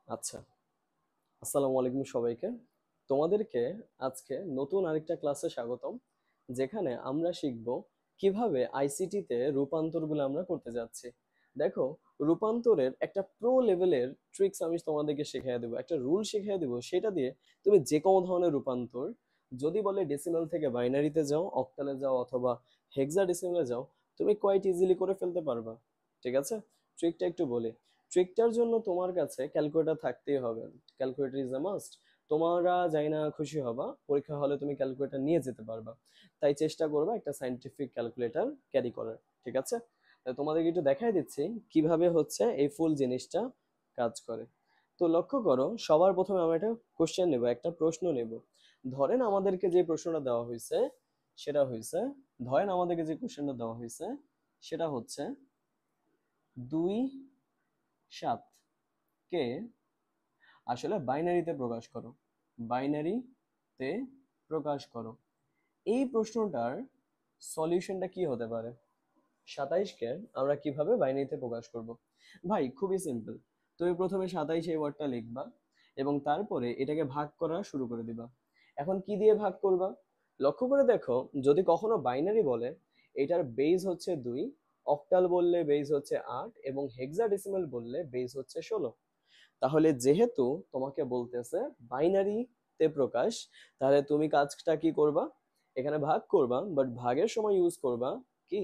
আচ্ছা, আসসালামু আলাইকুম সবাইকে। তোমাদেরকে আজকে নতুন আরেকটা ক্লাসে স্বাগতম, যেখানে আমরা শিখব কিভাবে আইসিটিতে রূপান্তরগুলো আমরা করতে যাচ্ছি। দেখো, রূপান্তরের একটা প্রো লেভেলের ট্রিক্স আমি তোমাদেরকে শিখিয়ে দেবো, একটা রুল শিখিয়ে দেবো, সেটা দিয়ে তুমি যে কোনো ধরনের রূপান্তর, যদি বলে ডেসিমাল থেকে বাইনারিতে যাও, অক্টালে যাও অথবা হেক্সাডেসিমালে যাও, তুমি কোয়াইট ইজিলি করে ফেলতে পারবা। ঠিক আছে, ট্রিকটা একটু বলি। ট্রিকটার জন্য তোমার কাছে ক্যালকুলেটর থাকতেই হবে। Calculator is a must. তোমরা যাই না খুশি হবা, পরীক্ষা হলে তুমি ক্যালকুলেটর নিয়ে যেতে পারবা। তাই চেষ্টা করবে একটা সাইন্টিফিক ক্যালকুলেটর ক্যারি করার। ঠিক আছে, তাই তোমাদেরকে একটু দেখাই দিচ্ছি কিভাবে হচ্ছে এই ফুল জিনিসটা কাজ করে। তো লক্ষ্য করো, সবার প্রথমে আমরা একটা কোশ্চেন নেব, একটা প্রশ্ন নেব। ধরেন আমাদেরকে যে প্রশ্নটা দেওয়া হয়েছে সেটা হয়েছে, ধরেন আমাদেরকে যে কোশ্চেনটা দেওয়া হয়েছে সেটা হচ্ছে 2 7 কে আসলে বাইনারিতে প্রকাশ করো, বাইনারিতে প্রকাশ করো। এই প্রশ্নটার সলিউশনটা কি হতে পারে? 27কে আমরা কিভাবে বাইনারিতে প্রকাশ করব? ভাই খুবই সিম্পল। তুমি প্রথমে 27 এই ওয়ার্ডটা লিখবা এবং তারপরে এটাকে ভাগ করা শুরু করে দিবা। এখন কি দিয়ে ভাগ করবা? লক্ষ্য করে দেখো, যদি কখনো বাইনারি বলে, এটার বেজ হচ্ছে 2, অক্টাল বললে বেজ হচ্ছে 8 এবং হেক্সাডেসিমাল বললে বেজ হচ্ছে 16। তাহলে যেহেতু তোমাকে বলতেছে বাইনারিতে প্রকাশ, তাহলে তুমি কাজটা কি করবা? এখানে ভাগ করবা, বাট ভাগের সময় ইউজ করবা কি?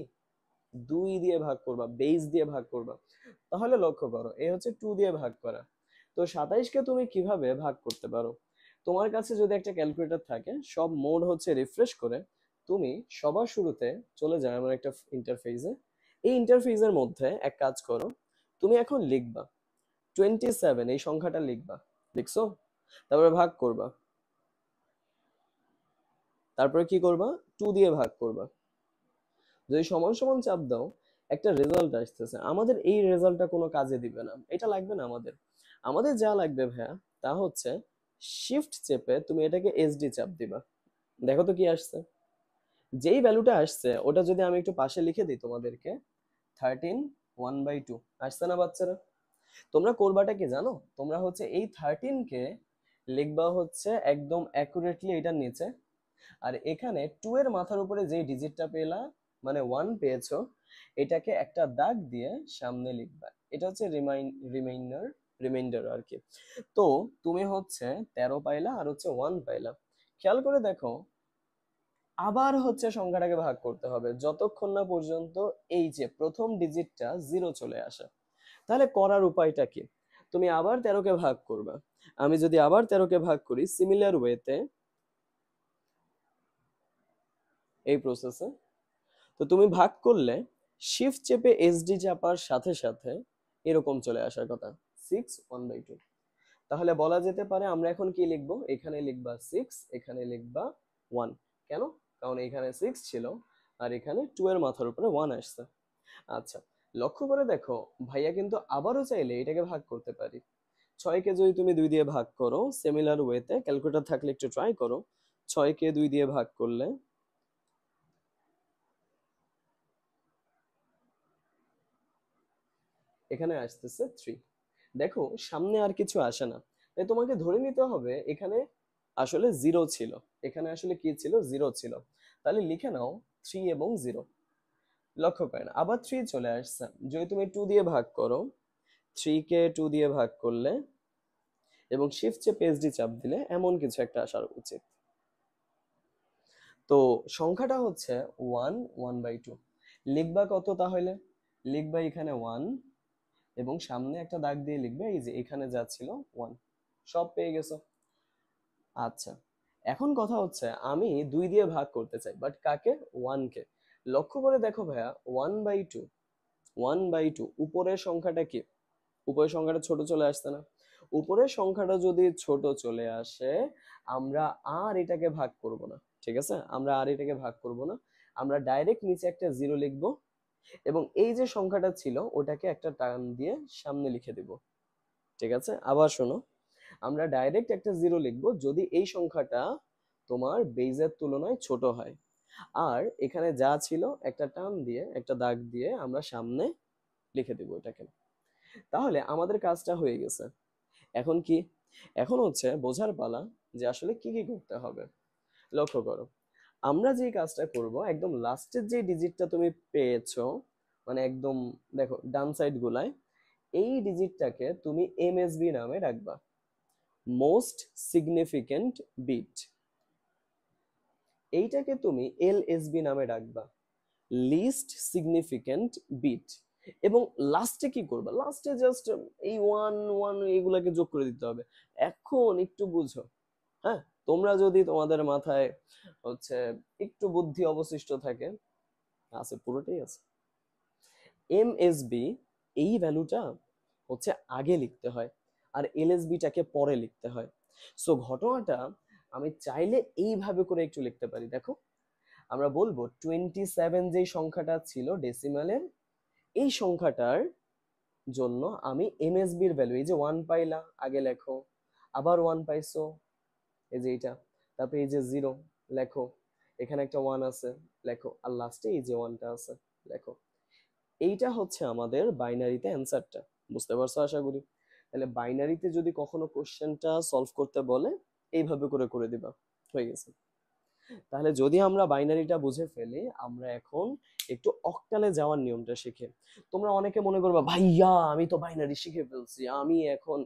2 দিয়ে ভাগ করবা, বেস দিয়ে ভাগ করবা। তাহলে লক্ষ্য করো, এ হচ্ছে 2 দিয়ে ভাগ করা। তো 27কে তুমি কিভাবে ভাগ করতে পারো? তোমার কাছে যদি একটা ক্যালকুলেটর থাকে, সব মোড হচ্ছে রিফ্রেশ করে তুমি সবার শুরুতে চলে যাও এমন একটা ইন্টারফেসে। এই ইন্টারফেসের মধ্যে এক কাজ করো, তুমি এখন লিখবা 27, এই সংখ্যাটা লিখবা। লিখছো? তারপরে ভাগ করবা। তারপরে কি করবা? 2 দিয়ে ভাগ করবা। যদি সমান সমান চাপ দাও, একটা রেজাল্ট আসতেছে। আমাদের এই রেজাল্টটা কোনো কাজে দিবে না, এটা লাগবে না আমাদের। আমাদের যা লাগবে ভাইয়া, তা হচ্ছে শিফট চেপে তুমি এটাকে এসডি চাপ দিবা। দেখো তো কি আসছে। যেই ভ্যালুটা আসছে ওটা যদি আমি একটু পাশে লিখে দিই তোমাদেরকে, 13 1/2 আসছে না বাচ্চারা? তোমরা করবাটা কি জানো? তোমরা হচ্ছে এই 13কে লিখবা হচ্ছে একদম অ্যাকুরেটলি এটার নিচে, আর এখানে 2 এর মাথার উপরে যে ডিজিটটা পেলা, মানে 1 পেয়েছো, এটাকে একটা দাগ দিয়ে সামনে লিখবা। এটা হচ্ছে রিমাইন্ডার আর কি। তো তুমি হচ্ছে 13 পাইলা আর হচ্ছে 1 পাইলা। খেয়াল করে দেখো, আবার হচ্ছে সংখ্যাটাকে ভাগ করতে হবে যতক্ষণ না পর্যন্ত এই যে প্রথম ডিজিটটা 0 চলে আসে। তাহলে করার উপায়টা কি? তুমি আবার 13কে ভাগ করবা। আমি যদি আবার 13কে ভাগ করি সিমিলার ওয়েতে, এই প্রসেসে, তো তুমি ভাগ করলে শিফট চেপে এসডি চাপার সাথে সাথে এরকম চলে আসার কথা, 6 1/2। তাহলে বলা যেতে পারে আমরা এখন কি লিখবো, এখানে লিখবা 6, এখানে লিখবা 1। কেন? কারণ এখানে 6 ছিল আর এখানে 2 এর মাথার উপরে 1 আসছে। আচ্ছা, লক্ষ্য করে দেখো, ভাইয়া কিন্তু আবারও চাইলে এটাকে ভাগ করতে পারি। 6কে যদি তুমি 2 দিয়ে ভাগ করো সিমিলার ওয়েতে, ক্যালকুলেটর থাকলে একটু ট্রাই করো। 6কে 2 দিয়ে ভাগ করলে এখানে আসতেছে 3। দেখো, সামনে আর কিছু আসে না। তাই তোমাকে ধরে নিতে হবে এখানে আসলে 0 ছিল। এখানে আসলে কি ছিল? 0 ছিল। তাহলে লিখে নাও 3 এবং 0। লক্ষ্য করেন আবার 3 চলে আসছে। যদি তুমি 2 দিয়ে ভাগ করো, 3কে 2 দিয়ে ভাগ করলে এবং শিফট চেপে পেজডি চাপ দিলে এমন কিছু একটা আসার উচিত। তো সংখ্যাটা হচ্ছে 1 1/2। লিখবা কত তাহলে? লিখবা এখানে 1 এবং সামনে একটা দাগ দিয়ে লিখবে এই যে এখানে যা ছিল 1। সব পেয়ে গেছো। আচ্ছা, এখন কথা হচ্ছে আমি 2 দিয়ে ভাগ করতে চাই, বাট কাকে? 1 কে। লক্ষ্য করে দেখো ভাইয়া, 1/2, 1/2 উপরের সংখ্যাটা কি? উপরের সংখ্যাটা ছোট চলে আসছে না? উপরের সংখ্যাটা যদি ছোট চলে আসে, আমরা আর এটাকে ভাগ করব না। ঠিক আছে, আমরা আর এটাকে ভাগ করব না। আমরা ডাইরেক্ট নিচে একটা 0 লিখবো এবং এই যে সংখ্যাটা ছিল ওটাকে একটা টার্ম দিয়ে সামনে লিখে দিব। ঠিক আছে, আবার শোনো, আমরা ডাইরেক্ট একটা 0 লিখবো যদি এই সংখ্যাটা তোমার বেজের তুলনায় ছোট হয়। আর এখানে যা ছিল একটা টার্ম দিয়ে একটা দাগ দিয়ে আমরা সামনে লিখে দিব এটাকে। তাহলে আমাদের কাজটা হয়ে গেছে। এখন কি, এখন হচ্ছে বোঝার পালা যে আসলে কি কি করতে হবে। লক্ষ্য করো, আমরা যে কাজটা করব, একদম লাস্টের যে ডিজিটটা তুমি পেয়েছো, মানে একদম দেখো ডান সাইড গুলায়, এই ডিজিটটাকে তুমি এমএসবি নামে রাখবা, মোস্ট সিগনিফিকেন্ট বিট। এইটাকে তুমি এলএসবি নামে রাখবা, লিস্ট সিগনিফিকেন্ট বিট। এবং লাস্টে কি করবা, লাস্টে জাস্ট এই ওয়ান ওয়ান এগুলাকে যোগ করে দিতে হবে। এখন একটু বুঝো, হ্যাঁ, তোমরা যদি তোমাদের মাথায় হচ্ছে একটু বুদ্ধি অবশিষ্ট থাকে, আছে পুরোটাই আছে, এমএসবি এই ভ্যালুটা হচ্ছে আগে লিখতে হয় আর এলএসবিটাকে পরে লিখতে হয়। সো ঘটনাটা আমি চাইলে এইভাবে করে একটু লিখতে পারি। দেখো, আমরা বলবো 27 যেই সংখ্যাটা ছিল ডেসিমালের, এই সংখ্যাটার জন্য আমি এমএসবির ভ্যালু, এই যে 1 পাইলা আগে লেখো, আবার 1 পাইছো, এই যে এইটা, তারপরে এই যে 0 লেখো, এখানে একটা 1 আছে লেখো, আর লাস্টে এই যে 1টা আছে লেখো। এইটা হচ্ছে আমাদের বাইনারিতে অ্যান্সারটা। বুঝতে পারছো আশা করি। তাহলে বাইনারিতে যদি কখনো কোশ্চেনটা সলভ করতে বলে, এইভাবে করে করে দিবা, হয়ে গেছে। তাহলে যদি আমরা বাইনারিটা বুঝে ফেলি, আমরা এখন একটু অক্টালে যাওয়ার নিয়মটা শিখে। তোমরা অনেকে মনে করবা, ভাইয়া আমি তো বাইনারি শিখে ফেলছি, আমি এখন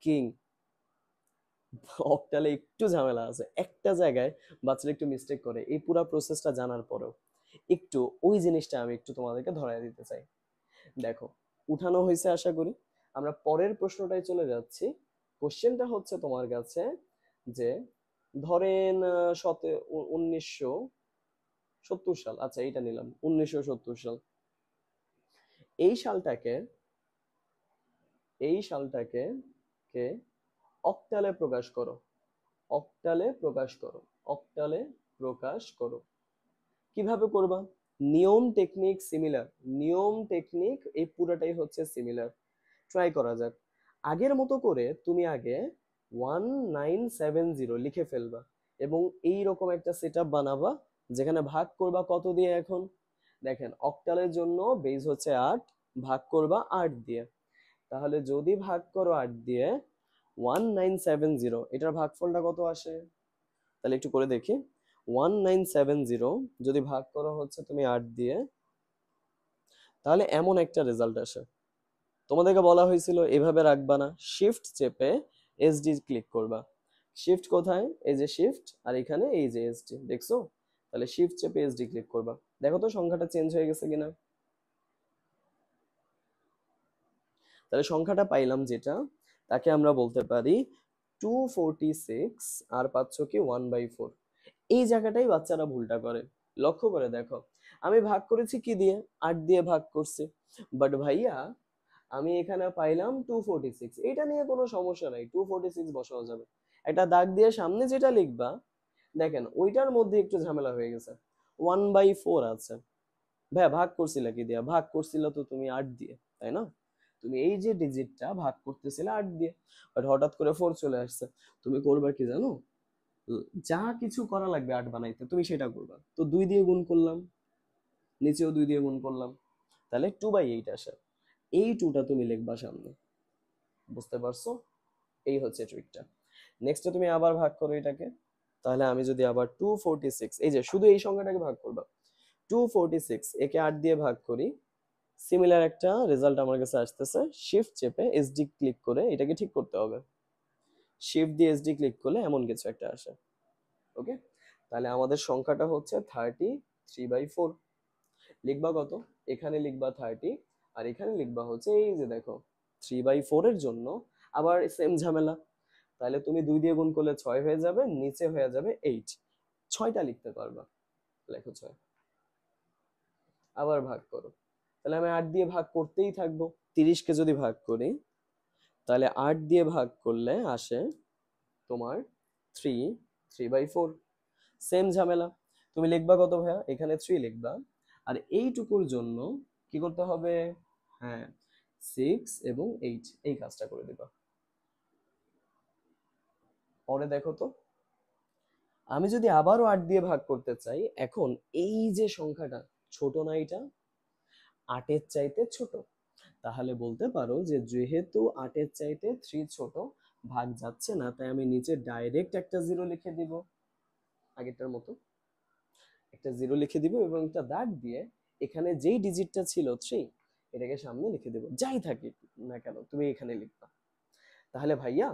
কিং। অক্টালে একটু ঝামেলা আছে, একটা জায়গায় বাচ্চারা একটু মিস্টেক করে, এই পুরো প্রসেসটা জানার পরেও একটু ওই জিনিসটা আমি একটু তোমাদেরকে ধরাই দিতে চাই। দেখো, উঠানো হয়েছে আশা করি। আমরা পরের প্রশ্নটায় চলে যাচ্ছি। কোশ্চেনটা হচ্ছে তোমার কাছে যে, ধরেন 1970 সাল, আচ্ছা এইটা নিলাম 1970 সাল, এই সালটাকে এই সালটাকে কে অক্টালে প্রকাশ করো, অক্টালে প্রকাশ করো, অক্টালে প্রকাশ করো। কিভাবে করবা? নিয়ম টেকনিক সিমিলার, নিয়ম টেকনিক এই পুরোটাই হচ্ছে সিমিলার। ট্রাই করা যাক। আগের মতো করে তুমি আগে 1970 লিখে ফেলবা এবং এই রকম একটা সেটআপ বানাবা, যেখানে ভাগ করবা কত দিয়ে। এখন দেখেন, অক্টালের জন্য বেজ হচ্ছে 8, ভাগ করবা 8 দিয়ে। তাহলে যদি ভাগ করো 8 দিয়ে 1970, এটার ভাগফলটা কত আসে? তাহলে একটু করে দেখি। 1970 যদি ভাগ করো হচ্ছে তুমি 8 দিয়ে, তাহলে এমন একটা রেজাল্ট আসে। তোমাদেরকে বলা হয়েছিল এভাবে রাখবা না, শিফট চেপে এসডি ক্লিক করবা। শিফট কোথায়? এই যে শিফট, আর এখানে এই যে এসডি, দেখছো? তাহলে শিফট চেপে এসডি ক্লিক করবা। দেখো তো সংখ্যাটা চেঞ্জ হয়ে গেছে কিনা। তাহলে সংখ্যাটা পাইলাম যেটা, তাকে আমরা বলতে পারি 246, আর পাচ্ছ কি 1/4। এই জায়গাটাই বাচ্চারা ভুলটা করে। লক্ষ্য করে দেখো, আমি ভাগ করেছি কি দিয়ে? 8 দিয়ে ভাগ করছি, বাট ভাইয়া আমি এখানে পাইলাম 246, এটা নিয়ে কোনো সমস্যা নাই, 246 বসানো যাবে। একটা দাগ দিয়ে সামনে যেটা লিখবা, দেখেন ওইটার মধ্যে একটু ঝামেলা হয়ে গেছে, 1/4 আছে। ভাইয়া ভাগ করছিলে কি দিয়া? ভাগ করছিল তো তুমি 8 দিয়ে, তাই না? তুমি এই যে ডিজিটটা ভাগ করতেছিলে 8 দিয়ে, বাট হঠাৎ করে 4 চলে আসছে। তুমি করবা কি জানো? যা কিছু করা লাগবে 8 বানাইতে তুমি সেটা করবা। তো 2 দিয়ে গুণ করলাম, নিচেও 2 দিয়ে গুণ করলাম, তাহলে 2/8 আসে। এই 2টা তুমি লিখবা সামনে। বুঝতে পারছো? এই হচ্ছে ট্রিকটা। নেক্সটে তুমি আবার ভাগ করো এটাকে। তাহলে আমি যদি আবার 246, এই যে শুধু এই সংখ্যাটাকে ভাগ করবা, 246 একে 8 দিয়ে ভাগ করি, সিমিলার একটা রেজাল্ট আমার কাছে আসতেছে। শিফট চেপে এসডি ক্লিক করে এটাকে ঠিক করতে হবে। শিফট দিয়ে এসডি ক্লিক করলে এমন কিছু একটা আসে। ওকে, তাহলে আমাদের সংখ্যাটা হচ্ছে 33/4। লিখবা কত? এখানে লিখবা 30, আর এখানে লিখবা হচ্ছে এই যে দেখো 3/4 এর জন্য আবার সেম ঝামেলা। তাহলে তুমি 2 দিয়ে গুণ করলে 6 হয়ে যাবে, নিচে হয়ে যাবে 8, 6টা লিখতে পারবা। লেখো 6, আবার ভাগ করো। তাহলে আমি 8 দিয়ে ভাগ করতেই থাকবো। 30কে যদি ভাগ করি, তাহলে 8 দিয়ে ভাগ করলে আসে তোমার 3/4। সেম ঝামেলা। তুমি লিখবা কত ভাইয়া? এখানে 3 লিখবা, আর এইটুকুর জন্য কি করতে হবে? হ্যাঁ, 6 এবং 8, এই কাজটা করে দিবা। পরে দেখো তো, আমি যদি আবারও 8 দিয়ে ভাগ করতে চাই, এখন এই যে সংখ্যাটা ছোট না, এটা 8-এর চাইতে ছোট, তাহলে বলতে পারো যে যেহেতু 8-এর চাইতে 3 ছোট, ভাগ যাচ্ছে না, তাই আমি নিচে ডাইরেক্ট একটা 0 লিখে দিব, আগেরটার মতো একটা 0 লিখে দিব এবং একটা দাগ দিয়ে এখানে যেই ডিজিটটা ছিল 3, এটাকে সামনে লিখে দেব, যাই থাকে না কেন তুমি এখানে লিখবা। তাহলে ভাইয়া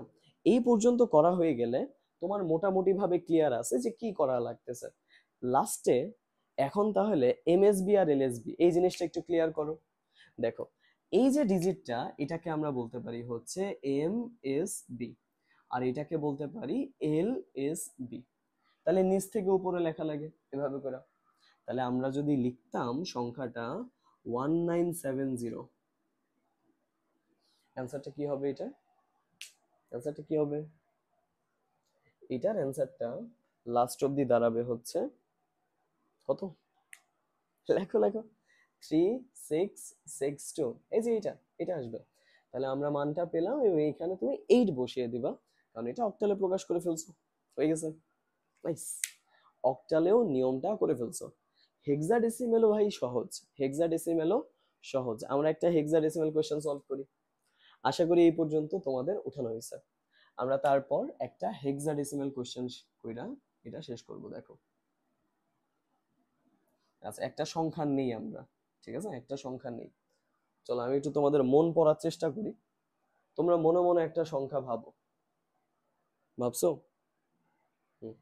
এই পর্যন্ত করা হয়ে গেলে তোমার মোটামুটি ভাবে ক্লিয়ার আছে যে কি করা লাগতেছে। লাস্টে এখন তাহলে এমএসবি আর এলএসবি এই জিনিসটা একটু ক্লিয়ার করো। দেখো এই যে ডিজিটটা, এটাকে আমরা বলতে পারি হচ্ছে এম এস বি, আর এটাকে বলতে পারি এল এস বি। তাহলে নিচ থেকে উপরে লেখা লাগে এভাবে করে। তাহলে আমরা যদি লিখতাম সংখ্যাটা 1970, অ্যান্সারটা কি হবে? অ্যান্সারটা কি হবে? এটার অ্যান্সারটা লাস্ট অব্দি দাঁড়াবে হচ্ছে কত? লেখো লেখো, 3662। এই যে এটা আসবে। তাহলে আমরা মানটা পেলাম এবং এখানে তুমি 8 বসিয়ে দিবা, কারণ এটা অক্টালে প্রকাশ করে ফেলছো। হয়ে গেছে, নাইস। অক্টালেও নিয়মটা করে ফেলছো। হেক্সাডেসিমেলও ভাই সহজ, হেক্সাডেসিমেলও সহজ। আমরা একটা হেক্সাডেসিমেল কোশ্চেন সলভ করি। আশা করি এই পর্যন্ত তোমাদের উঠানো হয়েছে। আমরা তারপর একটা হেক্সাডেসিমেল কোশ্চেন কইরা এটা শেষ করব। দেখো আচ্ছা, একটা সংখ্যা নেই আমরা, ঠিক আছে, একটা সংখ্যা নেই। চলো আমি একটু তোমাদের মন পড়ার চেষ্টা করি। তোমরা মনে মনে একটা সংখ্যা ভাবছো? হুম।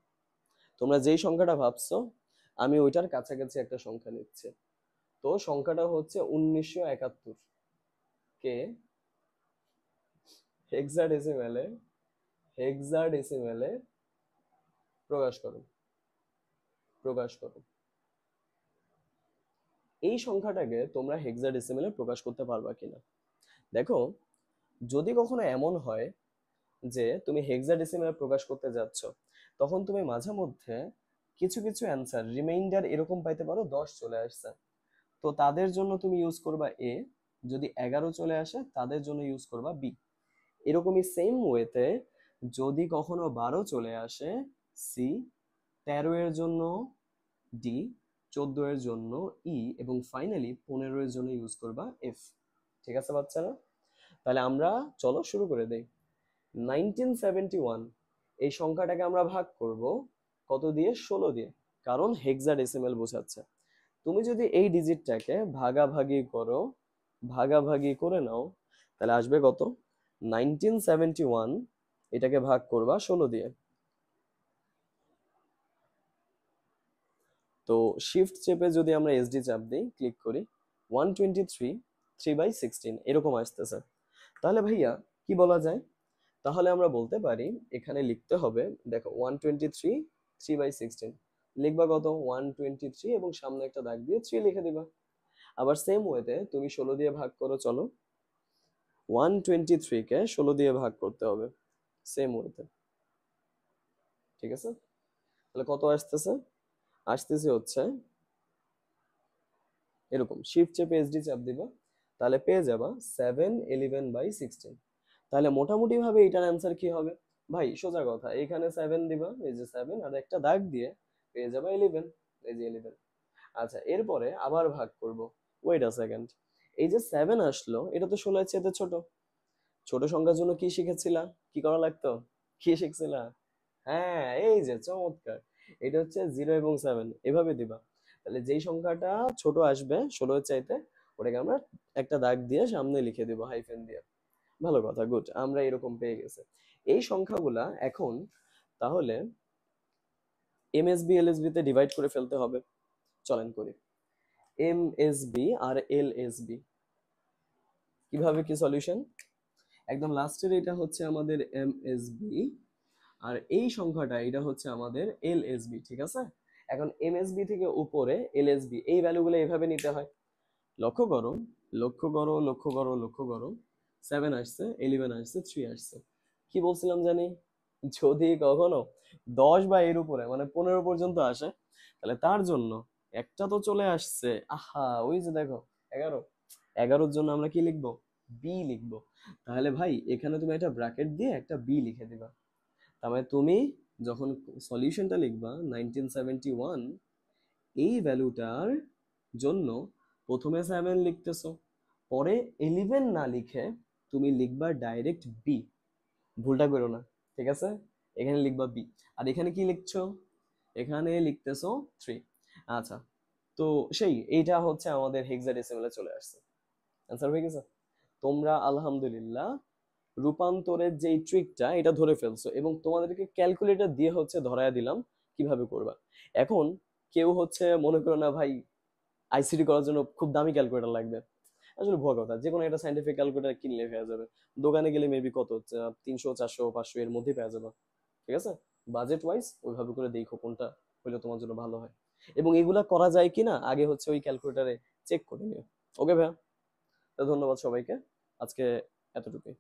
তোমরা যেই সংখ্যাটা ভাবছো আমি ওইটার কাছাকাছি একটা সংখ্যা নিচ্ছি। তো সংখ্যাটা হচ্ছে 1971, কে হেক্সাডেসিমেলে হেক্সাডেসিমেলে প্রকাশ করো। এই সংখ্যাটাকে তোমরা হেক্সাডেসিমেলে প্রকাশ করতে পারবা কিনা। দেখো যদি কখনো এমন হয় যে তুমি হেক্সাডেসিমেলে প্রকাশ করতে যাচ্ছ, তখন তুমি মাঝে মধ্যে কিছু কিছু অ্যান্সার রিমাইন্ডার এরকম পাইতে পারো 10 চলে আসছে, তো তাদের জন্য তুমি ইউজ করবা এ। যদি 11 চলে আসে তাদের জন্য ইউজ করবা বি। এরকমই সেম ওয়েতে যদি কখনো 12 চলে আসে সি, 13 এর জন্য ডি, 14 এর জন্য ই এবং ফাইনালি 15 এর জন্য ইউজ করবা এফ। ঠিক আছে বাচ্চারা? তাহলে আমরা চলো শুরু করে দেই। 1971 এই সংখ্যাটাকে আমরা ভাগ করব কত দিয়ে? 16 দিয়ে, কারণ হেক্সাডেসিমেল বোঝাচ্ছে। তুমি যদি এই ডিজিটটাকে ভাগাভাগি করে নাও, তাহলে আসবে কত? 1971 এটাকে ভাগ করবা 16 দিয়ে। তো শিফট চেপে যদি আমরা এসডি চাপ দিই, ক্লিক করি, 123 3/16 এরকম আসতেছে। তাহলে ভাইয়া কি বলা যায়? তাহলে আমরা বলতে পারি এখানে লিখতে হবে, দেখো 123 3/16 লিখবা কত? 123 এবং সামনে একটা দাগ দিয়ে 3 লিখে দিবা। আবার সেম ওয়েতে তুমি 16 দিয়ে ভাগ করো। চলো 123 কে 16 দিয়ে ভাগ করতে হবে সেম ওয়েতে। ঠিক আছে? তাহলে কত আসতেছে? আসতেছে হচ্ছে এরকম, শিফট চেপে এসডি চাপ দিবা, তাহলে পেয়ে যাবা 711/16। তাহলে মোটামুটি ভাবে এটার অ্যান্সার কি হবে? ভাই সোজা কথা, এখানে 7 দিবা, এই যে 7 আর একটা দাগ দিয়ে পেয়ে যাবা 11, এই যে 11। আচ্ছা এরপরে আবার ভাগ করব। ওয়েট আ সেকেন্ড, এই যে 7 আসলো এটা তো 16 এর চেয়ে ছোট। ছোট সংখ্যার জন্য কি শিখেছিলা? কি করা লাগতো? কি শিখছিলা? হ্যাঁ এই যে চমৎকার, এটা হচ্ছে 0 এবং 7 এভাবে দিবা। তাহলে যেই সংখ্যাটা ছোট আসবে 16 এর চাইতে, ওটাকে আমরা একটা দাগ দিয়ে সামনে লিখে দিব হাইফেন দিয়ে। ভালো কথা, গুড, আমরা এরকম পেয়ে গেছে এই সংখ্যাগুলা। এখন তাহলে এমএসবি এলএসবি তে ডিভাইড করে ফেলতে হবে। চলেন করি। এমএসবি আর এলএসবি কিভাবে, কি সলিউশন? একদম লাস্টের এটা হচ্ছে আমাদের এমএসবি, আর এই সংখ্যাটা এটা হচ্ছে আমাদের এলএসবি। ঠিক আছে? এখন এমএসবি থেকে উপরে এলএসবি, এই ভ্যালুগুলো এভাবে নিতে হয়। লক্ষ্য করো, লক্ষ্য করো 7 আসছে, 11 আসছে, 3 আসছে। কি বলছিলাম জানি? যদি কখনো 10 বা এর উপরে মানে 15 পর্যন্ত আসে, তাহলে তার জন্য একটা তো চলে আসছে, আহা ওই যে দেখো 11, 11-র জন্য আমরা কি লিখবো? বি লিখবো। তাহলে ভাই এখানে তুমি একটা ব্র্যাকেট দিয়ে একটা বি লিখে দিবা। তার মানে তুমি যখন সলিউশনটা লিখবা 1971, এই ভ্যালুটার জন্য প্রথমে 7 লিখতেছো, পরে 11 না লিখে তুমি লিখবা ডাইরেক্ট বি, ভুলটা করো না, ঠিক আছে? এখানে লিখবা বি, আর এখানে কি লিখছো? এখানে লিখতেছো 3। আচ্ছা, তো এইটা হচ্ছে আমাদের হেক্সাডেসিমালে চলে আসছে, অ্যান্সার হয়ে গেছে। তোমরা আলহামদুলিল্লাহ রূপান্তরের যে ট্রিকটা এটা ধরে ফেলছো, এবং তোমাদেরকে ক্যালকুলেটর দিয়ে হচ্ছে ধরায়া দিলাম কিভাবে করবা। এখন কেউ হচ্ছে মনে করো না ভাই আইসিটি করার জন্য খুব দামি ক্যালকুলেটর লাগবে, আসলে ভুয়া কথা, যে কোনো একটা সাইন্টিফিক ক্যালকুলেটর কিনলে হয়ে যাবে। দোকানে গেলে মেবি কত 300 400 500 এর মধ্যে পেয়ে যাবে, ঠিক আছে? বাজেট ওয়াইজ ওইভাবে করে দেখো কোনটা হলে তোমার জন্য ভালো হয়, এবং এগুলা করা যায় কিনা আগে হচ্ছে ওই ক্যালকুলেটারে চেক করে নিও। ওকে ভাইয়া, তো ধন্যবাদ সবাইকে, আজকে এতটুকুই।